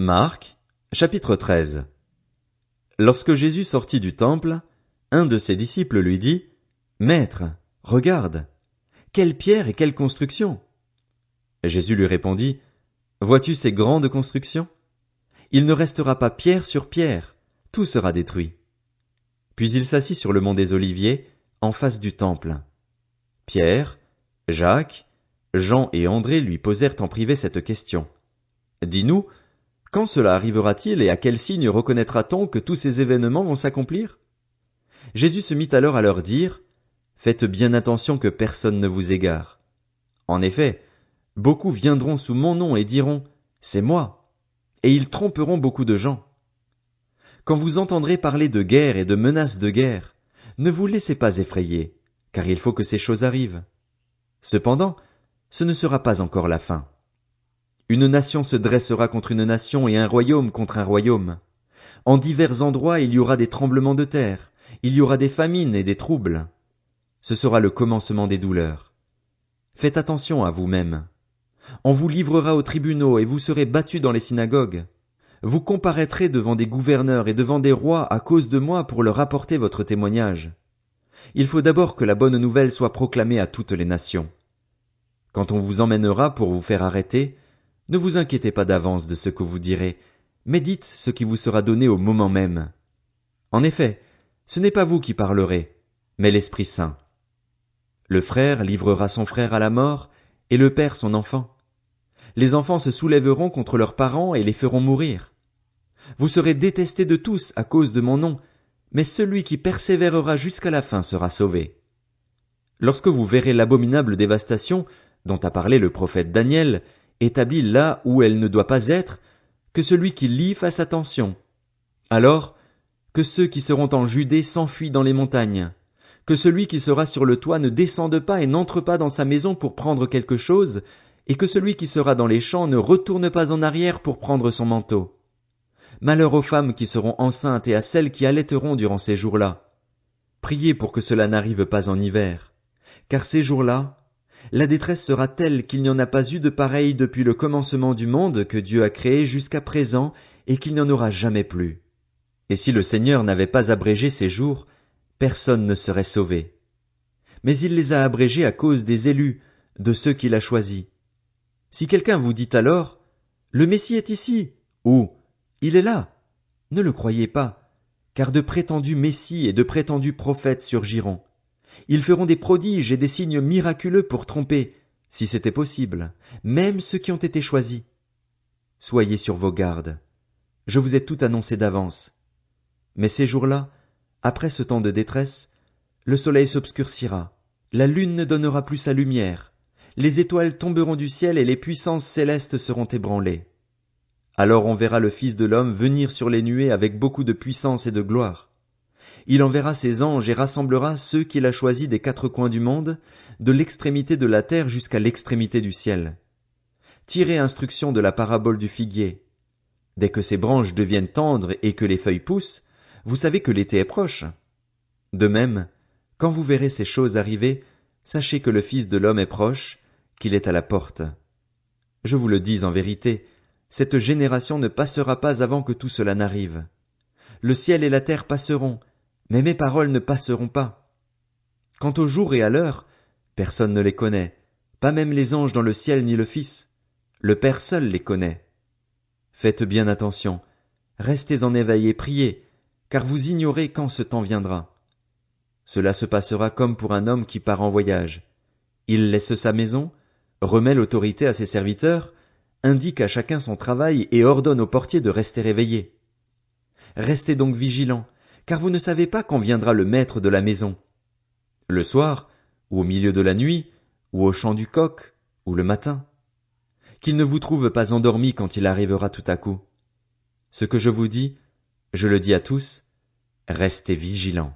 Marc, chapitre 13. Lorsque Jésus sortit du temple, un de ses disciples lui dit, « Maître, regarde, quelle pierre et quelle construction !» Jésus lui répondit, « Vois-tu ces grandes constructions? Il ne restera pas pierre sur pierre, tout sera détruit. » Puis il s'assit sur le mont des Oliviers, en face du temple. Pierre, Jacques, Jean et André lui posèrent en privé cette question. « Dis-nous, quand cela arrivera-t-il et à quel signe reconnaîtra-t-on que tous ces événements vont s'accomplir ?» Jésus se mit alors à leur dire, « Faites bien attention que personne ne vous égare. En effet, beaucoup viendront sous mon nom et diront, « C'est moi », et ils tromperont beaucoup de gens. Quand vous entendrez parler de guerre et de menaces de guerre, ne vous laissez pas effrayer, car il faut que ces choses arrivent. Cependant, ce ne sera pas encore la fin. Une nation se dressera contre une nation et un royaume contre un royaume. En divers endroits il y aura des tremblements de terre, il y aura des famines et des troubles. Ce sera le commencement des douleurs. Faites attention à vous-même. On vous livrera aux tribunaux et vous serez battus dans les synagogues. Vous comparaîtrez devant des gouverneurs et devant des rois à cause de moi pour leur apporter votre témoignage. Il faut d'abord que la bonne nouvelle soit proclamée à toutes les nations. Quand on vous emmènera pour vous faire arrêter, ne vous inquiétez pas d'avance de ce que vous direz, mais dites ce qui vous sera donné au moment même. En effet, ce n'est pas vous qui parlerez, mais l'Esprit Saint. Le frère livrera son frère à la mort, et le père son enfant. Les enfants se soulèveront contre leurs parents et les feront mourir. Vous serez détestés de tous à cause de mon nom, mais celui qui persévérera jusqu'à la fin sera sauvé. Lorsque vous verrez l'abominable dévastation dont a parlé le prophète Daniel, établie là où elle ne doit pas être, que celui qui lit fasse attention. Alors, que ceux qui seront en Judée s'enfuient dans les montagnes, que celui qui sera sur le toit ne descende pas et n'entre pas dans sa maison pour prendre quelque chose, et que celui qui sera dans les champs ne retourne pas en arrière pour prendre son manteau. Malheur aux femmes qui seront enceintes et à celles qui allaiteront durant ces jours-là. Priez pour que cela n'arrive pas en hiver, car ces jours-là, la détresse sera telle qu'il n'y en a pas eu de pareille depuis le commencement du monde que Dieu a créé jusqu'à présent et qu'il n'y en aura jamais plus. Et si le Seigneur n'avait pas abrégé ces jours, personne ne serait sauvé. Mais il les a abrégés à cause des élus, de ceux qu'il a choisis. Si quelqu'un vous dit alors, « Le Messie est ici » ou « Il est là », ne le croyez pas, car de prétendus Messies et de prétendus prophètes surgiront. Ils feront des prodiges et des signes miraculeux pour tromper, si c'était possible, même ceux qui ont été choisis. Soyez sur vos gardes. Je vous ai tout annoncé d'avance. Mais ces jours-là, après ce temps de détresse, le soleil s'obscurcira, la lune ne donnera plus sa lumière, les étoiles tomberont du ciel et les puissances célestes seront ébranlées. Alors on verra le Fils de l'homme venir sur les nuées avec beaucoup de puissance et de gloire. Il enverra ses anges et rassemblera ceux qu'il a choisis des quatre coins du monde, de l'extrémité de la terre jusqu'à l'extrémité du ciel. Tirez instruction de la parabole du figuier. Dès que ses branches deviennent tendres et que les feuilles poussent, vous savez que l'été est proche. De même, quand vous verrez ces choses arriver, sachez que le Fils de l'homme est proche, qu'il est à la porte. Je vous le dis en vérité, cette génération ne passera pas avant que tout cela n'arrive. Le ciel et la terre passeront, mais mes paroles ne passeront pas. Quant au jour et à l'heure, personne ne les connaît, pas même les anges dans le ciel ni le Fils. Le Père seul les connaît. Faites bien attention, restez en éveil et priez, car vous ignorez quand ce temps viendra. Cela se passera comme pour un homme qui part en voyage. Il laisse sa maison, remet l'autorité à ses serviteurs, indique à chacun son travail et ordonne au portier de rester éveillé. Restez donc vigilants, car vous ne savez pas quand viendra le maître de la maison. Le soir, ou au milieu de la nuit, ou au chant du coq, ou le matin. Qu'il ne vous trouve pas endormis quand il arrivera tout à coup. Ce que je vous dis, je le dis à tous, restez vigilants.